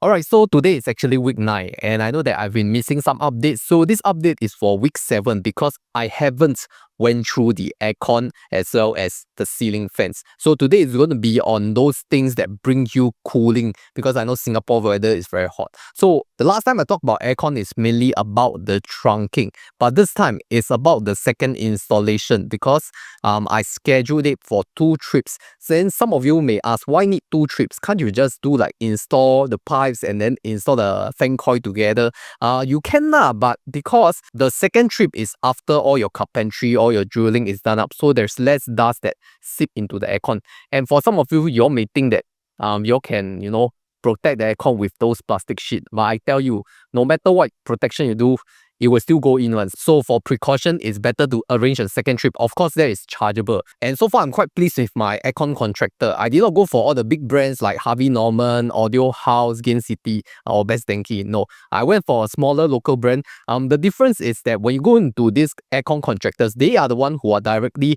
Alright, so today is actually week 9 and I know that I've been missing some updates. So this update is for week 7 because I haven't went through the aircon as well as the ceiling fans. So today is going to be on those things that bring you cooling because I know Singapore weather is very hot. So the last time I talked about aircon is mainly about the trunking, but this time it's about the second installation because I scheduled it for 2 trips. Then some of you may ask, why need 2 trips? Can't you just do like install the pipes and then install the fan coil together? You can lah, but because the second trip is after all your carpentry, all your drilling is done up, so there's less dust that seep into the aircon. And for some of you, you all may think that you all can, protect the aircon with those plastic sheet. But I tell you, no matter what protection you do, it will still go in once. So for precaution, it's better to arrange a second trip. Of course, that is chargeable. And so far, I'm quite pleased with my aircon contractor. I did not go for all the big brands like Harvey Norman, Audio House, Gain City, or Best Denki. No, I went for a smaller local brand. The difference is that when you go into these aircon contractors, they are the one who are directly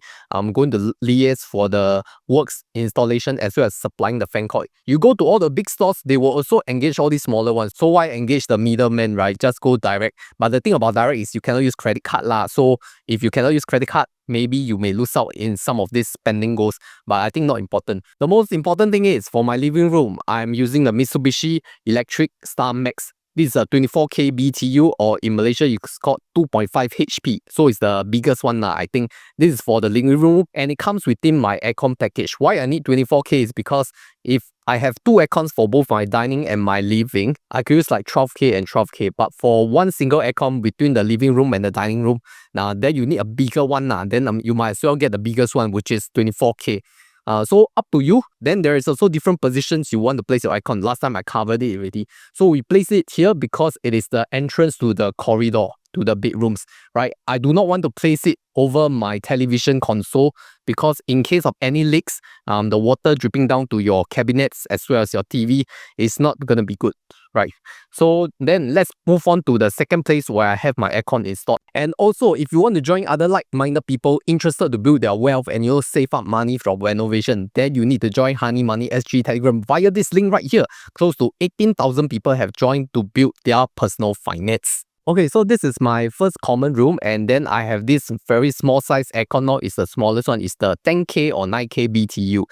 going to liaise for the works installation as well as supplying the fan coil. You go to all the big stores, they will also engage all these smaller ones. So why engage the middleman, right? Just go direct. But the thing about direct is you cannot use credit card lah. So if you cannot use credit card, maybe you may lose out in some of these spending goals, but I think not important. The most important thing is for my living room, I'm using the Mitsubishi Electric Star Max. This is a 24K BTU, or in Malaysia it's called 2.5 HP. So it's the biggest one lah. I think this is for the living room and it comes within my aircon package. Why I need 24K is because if I have 2 aircons for both my dining and my living, I could use like 12K and 12K. But for one single aircon between the living room and the dining room, now then you need a bigger one. Then you might as well get the biggest one, which is 24K. So up to you. Then there is also different positions you want to place your aircon. Last time I covered it already. So we place it here because it is the entrance to the corridor, to the bedrooms, right? I do not want to place it over my television console because in case of any leaks, the water dripping down to your cabinets as well as your TV is not going to be good, right? So then let's move on to the second place where I have my aircon installed. And also, if you want to join other like-minded people interested to build their wealth and save up money from renovation, then you need to join Honey Money SG Telegram via this link right here. Close to 18,000 people have joined to build their personal finance. Okay, so this is my first common room, and then I have this very small size aircon. Now it's the smallest one. It's the 10K or 9K BTU,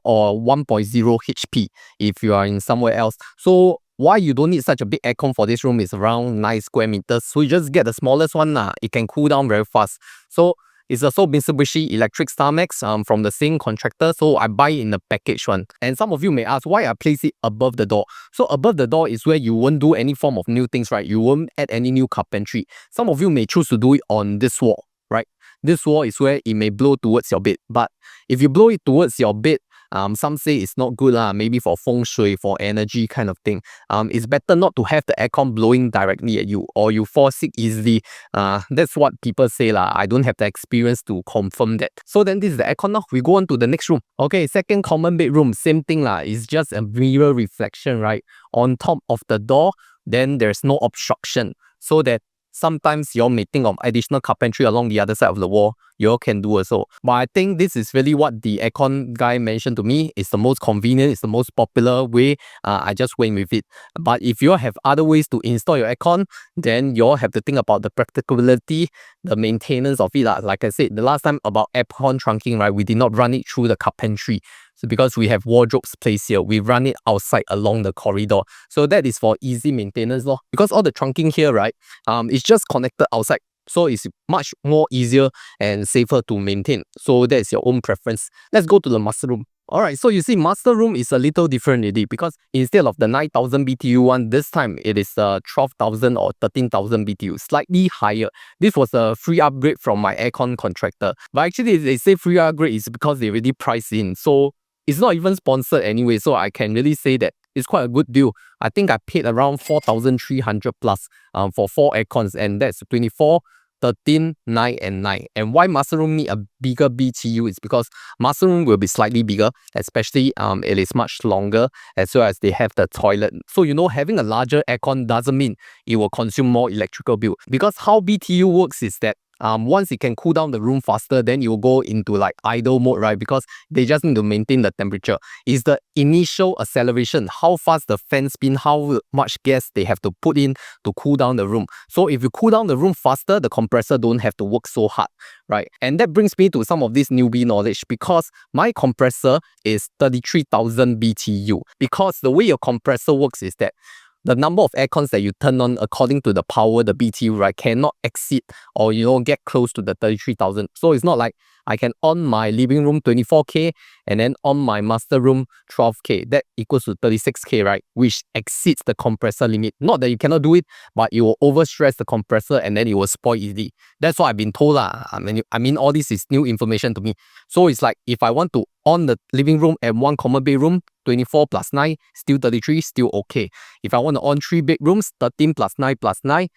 or 1.0 HP if you are in somewhere else. So why you don't need such a big aircon for this room is around 9 square meters. So you just get the smallest one. It can cool down very fast. So it's also Mitsubishi Electric Star Max from the same contractor. So I buy in the package one. And some of you may ask why I place it above the door. So above the door is where you won't do any form of new things, right? You won't add any new carpentry. Some of you may choose to do it on this wall, right? This wall is where it may blow towards your bed. But if you blow it towards your bed, some say it's not good maybe for feng shui, for energy kind of thing. It's better not to have the aircon blowing directly at you or you fall sick easily. That's what people say lah. I don't have the experience to confirm that. So then this is the aircon now. We go on to the next room. Okay, second common bedroom, same thing lah. It's just a mirror reflection, right? On top of the door, then there's no obstruction. So that sometimes you all may think of additional carpentry along the other side of the wall. You all can do also. But I think this is really what the aircon guy mentioned to me. It's the most convenient, it's the most popular way. I just went with it. But if you all have other ways to install your aircon, then you all have to think about the practicability, the maintenance of it. Like I said, the last time about aircon trunking, right, we did not run it through the carpentry. So because we have wardrobes placed here, we run it outside along the corridor. So that is for easy maintenance. Because all the trunking here, right, it's just connected outside. So it's much more easier and safer to maintain. So that's your own preference. Let's go to the master room. Alright, so you see master room is a little different already because instead of the 9,000 BTU one, this time it is 12,000 or 13,000 BTU, slightly higher. This was a free upgrade from my aircon contractor. But actually they say free upgrade is because they already priced in. So it's not even sponsored anyway, so I can really say that it's quite a good deal. I think I paid around 4,300 plus for 4 aircons, and that's 24, 13, 9, and 9. And why master room need a bigger BTU is because master room will be slightly bigger, especially it is much longer, as well as they have the toilet. So having a larger aircon doesn't mean it will consume more electrical bill. Because how BTU works is that once it can cool down the room faster, then you will go into like idle mode, right? Because they just need to maintain the temperature. Is the initial acceleration, how fast the fan spin, how much gas they have to put in to cool down the room. So if you cool down the room faster, the compressor don't have to work so hard, right? And that brings me to some of this newbie knowledge, because my compressor is 33,000 BTU. Because the way your compressor works is that the number of aircons that you turn on according to the power, the BTU, right, cannot exceed or, get close to the 33,000. So it's not like I can on my living room 24K and then on my master room 12K. That equals to 36K, right? Which exceeds the compressor limit. Not that you cannot do it, but you will overstress the compressor and then it will spoil easily. That's what I've been told. I mean, all this is new information to me. So it's like if I want to on the living room and one common bedroom, 24 plus 9, still 33, still okay. If I want to on 3 bedrooms, 13 plus 9 plus 9,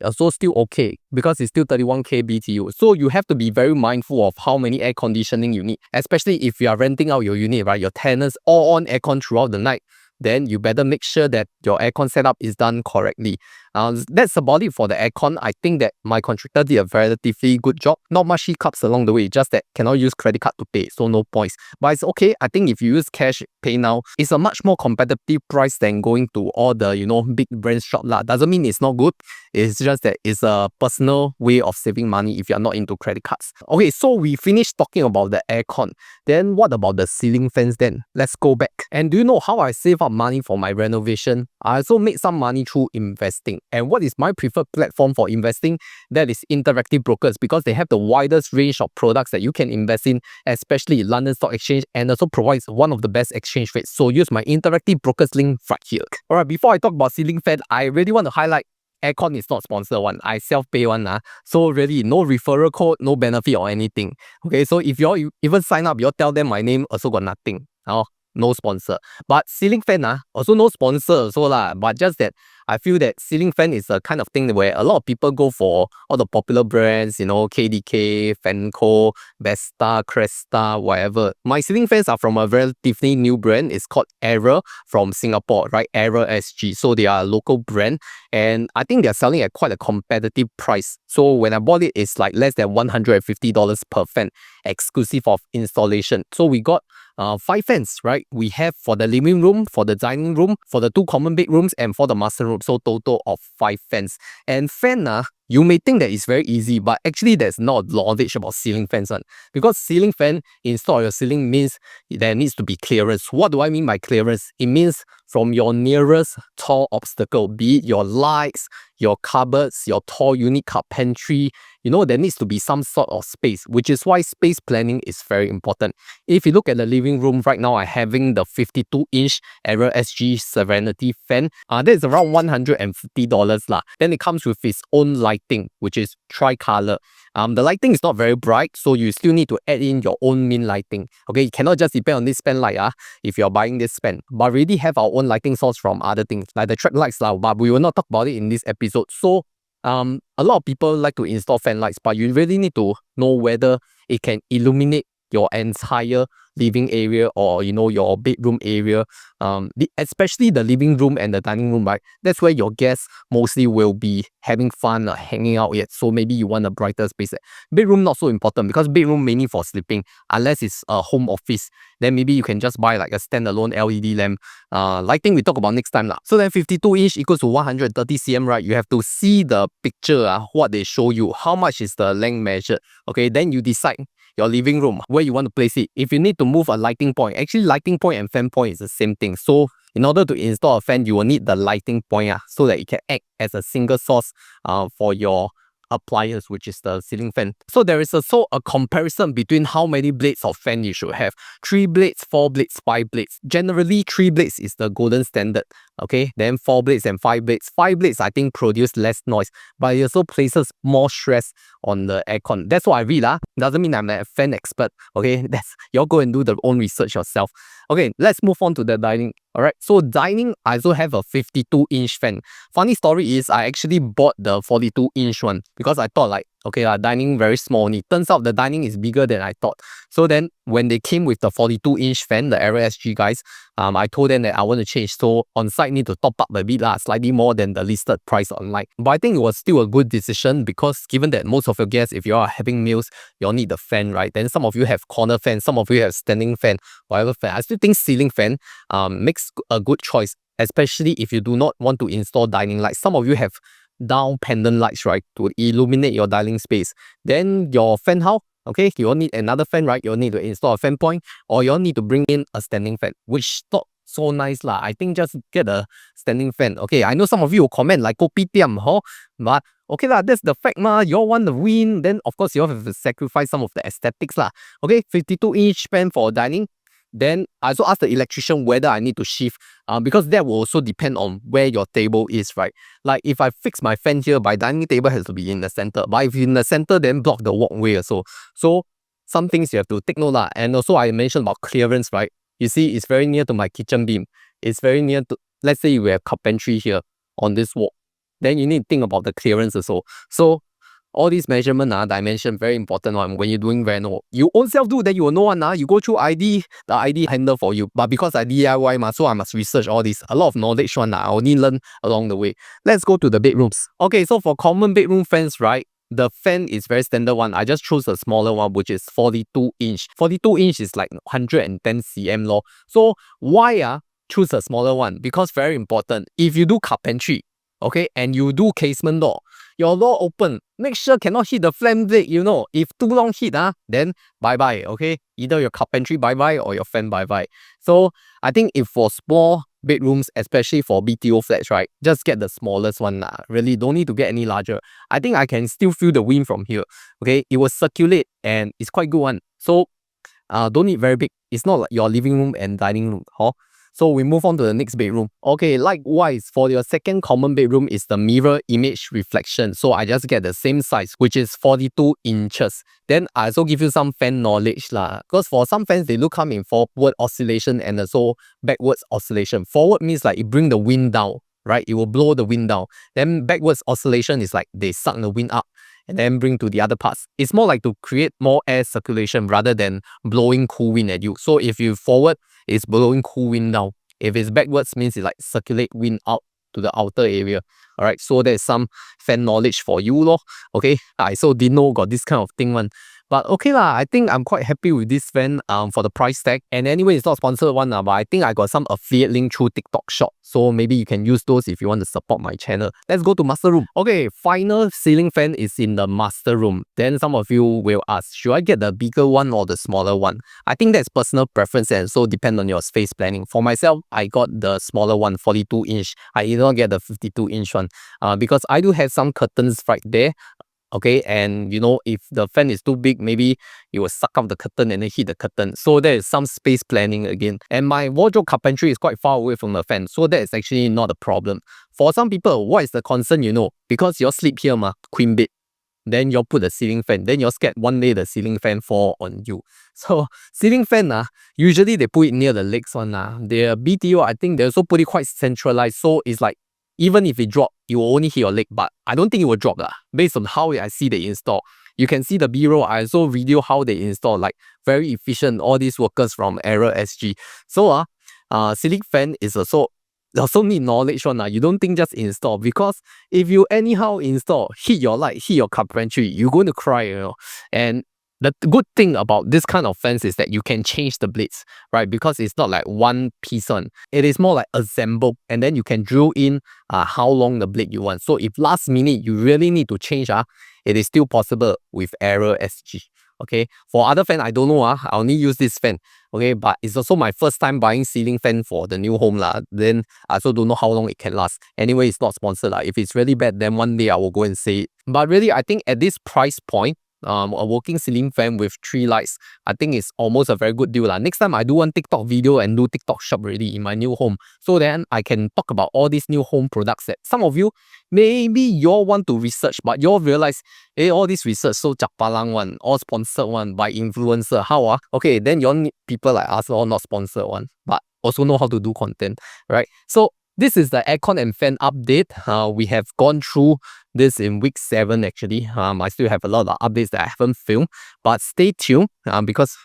also still okay, because it's still 31K BTU. So you have to be very mindful of how many air conditioning you need, especially if you are renting out your unit, right? Your tenants all on aircon throughout the night. Then you better make sure that your aircon setup is done correctly. That's about it for the aircon. I think that my contractor did a relatively good job. Not much hiccups along the way, just that cannot use credit card to pay, so no points. But it's okay. I think if you use cash pay now, it's a much more competitive price than going to all the, big brand shop lah. Doesn't mean it's not good. It's just that it's a personal way of saving money if you're not into credit cards. Okay, so we finished talking about the aircon. Then what about the ceiling fans then? Let's go back. And do you know how I save up money for my renovation? I also made some money through investing. And what is my preferred platform for investing? That is Interactive Brokers, because they have the widest range of products that you can invest in, especially London Stock Exchange, and also provides one of the best exchange rates. So use my Interactive Brokers link right here. Alright, before I talk about ceiling fan, I really want to highlight aircon is not sponsored one. I self-pay one. So really, no referral code, no benefit or anything. Okay, so if you even sign up, you tell them my name, also got nothing. No sponsor. But ceiling fan, also no sponsor also lah. But just that I feel that ceiling fan is a kind of thing where a lot of people go for all the popular brands, KDK, Fenco, Vesta, Cresta, whatever. My ceiling fans are from a relatively new brand. It's called Era from Singapore, right? Era SG. So they are a local brand, and I think they're selling at quite a competitive price. So when I bought it, it's like less than $150 per fan, exclusive of installation. So we got 5 fans, right? We have for the living room, for the dining room, for the 2 common bedrooms, and for the master room. So total of 5 fans. And fan, you may think that it's very easy, but actually there's not knowledge about ceiling fans. Because ceiling fan install your ceiling means there needs to be clearance. What do I mean by clearance? It means from your nearest tall obstacle, be it your lights, your cupboards, your tall unit carpentry, there needs to be some sort of space, which is why space planning is very important. If you look at the living room right now, I'm having the 52-inch Era SG Serenity fan. That is around $150 lah. Then it comes with its own lighting, which is tricolor. The lighting is not very bright, so you still need to add in your own main lighting. Okay, you cannot just depend on this fan light if you're buying this fan. But we already have our own lighting source from other things, like the track lights lah, but we will not talk about it in this episode. So a lot of people like to install fan lights, but you really need to know whether it can illuminate your entire living area or your bedroom area, especially the living room and the dining room, right? That's where your guests mostly will be having fun hanging out yet. So maybe you want a brighter space. Bedroom not so important, because bedroom mainly for sleeping, unless it's a home office. Then maybe you can just buy like a standalone LED lamp. Lighting we talk about next time lah. So then 52-inch equals to 130 cm, right? You have to see the picture, what they show you, how much is the length measured. Okay, then you decide your living room, where you want to place it. If you need to move a lighting point, actually lighting point and fan point is the same thing. So in order to install a fan, you will need the lighting point so that it can act as a single source for your appliance, which is the ceiling fan. So there is also a comparison between how many blades of fan you should have. 3 blades, 4 blades, 5 blades. Generally, 3 blades is the golden standard. Okay, then 4 blades and 5 blades. 5 blades, I think, produce less noise, but it also places more stress on the aircon. That's what I read. Doesn't mean I'm a fan expert. Okay, y'all go and do the own research yourself. Okay, let's move on to the dining. Alright, so dining, I also have a 52-inch fan. Funny story is, I actually bought the 42-inch one because I thought like Okay, dining very small only. Turns out the dining is bigger than I thought. So then when they came with the 42-inch fan, the Aero SG guys, I told them that I want to change. So on site need to top up a bit lah, slightly more than the listed price online. But I think it was still a good decision because given that most of your guests, if you are having meals, you all need the fan, right? Then some of you have corner fan, some of you have standing fan, whatever fan. I still think ceiling fan makes a good choice, especially if you do not want to install dining lights. Some of you have down pendant lights, right, to illuminate your dining space. Then your fan how? Okay, you all need another fan, right? You all need to install a fan point, or you all need to bring in a standing fan, which not so nice lah. I think just get a standing fan. Okay, I know some of you will comment like kopitiam, huh? But okay lah, that's the fact ma. You all want the win, then of course you all have to sacrifice some of the aesthetics lah. Okay, 52-inch fan for dining. Then I also asked the electrician whether I need to shift, because that will also depend on where your table is, right? Like if I fix my fan here, my dining table has to be in the center. But if in the center, then block the walkway also. So some things you have to take note lah. And also I mentioned about clearance, right? You see, it's very near to my kitchen beam. It's very near to, let's say we have carpentry here on this wall. Then you need to think about the clearance also. So all these measurement dimension, very important one when you're doing reno. You own self do, then you will know one. You go through ID, the ID handle for you. But because I DIY ma, so I must research all this. A lot of knowledge one. I only learn along the way. Let's go to the bedrooms. Okay, so for common bedroom fans, right? The fan is very standard one. I just chose a smaller one, which is 42-inch. 42-inch is like 110 cm low. So why choose a smaller one? Because very important. If you do carpentry, okay, and you do casement door, your door open, make sure cannot hit the flame blade, you know. If too long hit, then bye-bye, okay? Either your carpentry bye-bye or your fan bye-bye. So I think if for small bedrooms, especially for BTO flats, right, just get the smallest one. Really, don't need to get any larger. I think I can still feel the wind from here, okay? It will circulate and it's quite good one. So don't need very big. It's not like your living room and dining room, huh? So we move on to the next bedroom. Okay, likewise, for your second common bedroom is the mirror image reflection. So I just get the same size, which is 42 inches. Then I also give you some fan knowledge lah. Because for some fans, they do come in forward oscillation and also backwards oscillation. Forward means like it bring the wind down, right? It will blow the wind down. Then backwards oscillation is like they suck the wind up and then bring to the other parts. It's more like to create more air circulation rather than blowing cool wind at you. So if you forward, it's blowing cool wind down. If it's backwards, means it like circulate wind out to the outer area. All right, so there's some fan knowledge for you lor. Okay, I so didn't know got this kind of thing one. But okay lah, I think I'm quite happy with this fan for the price tag. And anyway, it's not sponsored one but I think I got some affiliate link through TikTok shop. So maybe you can use those if you want to support my channel. Let's go to master room. Okay, final ceiling fan is in the master room. Then some of you will ask, should I get the bigger one or the smaller one? I think that's personal preference and so depend on your space planning. For myself, I got the smaller one, 42-inch. I did not get the 52-inch one because I do have some curtains right there. Okay, and you know, if the fan is too big, maybe it will suck up the curtain and then hit the curtain. So there is some space planning again. And my wardrobe carpentry is quite far away from the fan. So that is actually not a problem. For some people, what is the concern, you know? Because you all sleep here, queen bed. Then you all put the ceiling fan. Then you all scared one day the ceiling fan fall on you. So ceiling fan, usually they put it near the legs one. Their BTO, I think they also put it quite centralized. So it's like, even if it drop, you will only hit your leg, but I don't think it will drop based on how I see they install. You can see the B-roll. I also video how they install, like very efficient, all these workers from Aero SG. So ceiling fan is also need knowledge one. You don't think just install, because if you anyhow install, hit your light, hit your carpentry, you're going to cry, you know. And the good thing about this kind of fence is that you can change the blades, right? Because it's not like one piece on. It is more like assembled, and then you can drill in how long the blade you want. So if last minute you really need to change, it is still possible with Aero SG. Okay, for other fan, I don't know. I only use this fan. Okay, but it's also my first time buying ceiling fan for the new home Then I also don't know how long it can last. Anyway, it's not sponsored If it's really bad, then one day I will go and say it. But really, I think at this price point, a working ceiling fan with 3 lights, I think it's almost a very good deal Next time I do one TikTok video and do TikTok shop already in my new home, so then I can talk about all these new home products that some of you maybe you all want to research, but you all realize all this research so chapalang one, all sponsored one by influencer. How okay, then you all need people like us all not sponsored one, but also know how to do content, right? So this is the aircon and fan update. We have gone through this in week 7 actually. I still have a lot of updates that I haven't filmed, but stay tuned because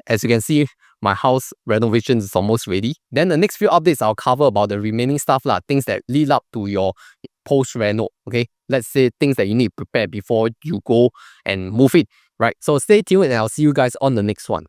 as you can see, my house renovation is almost ready. Then the next few updates I'll cover about the remaining stuff lah, things that lead up to your post-reno, okay? Let's say things that you need to prepare before you go and move it, right? So stay tuned and I'll see you guys on the next one.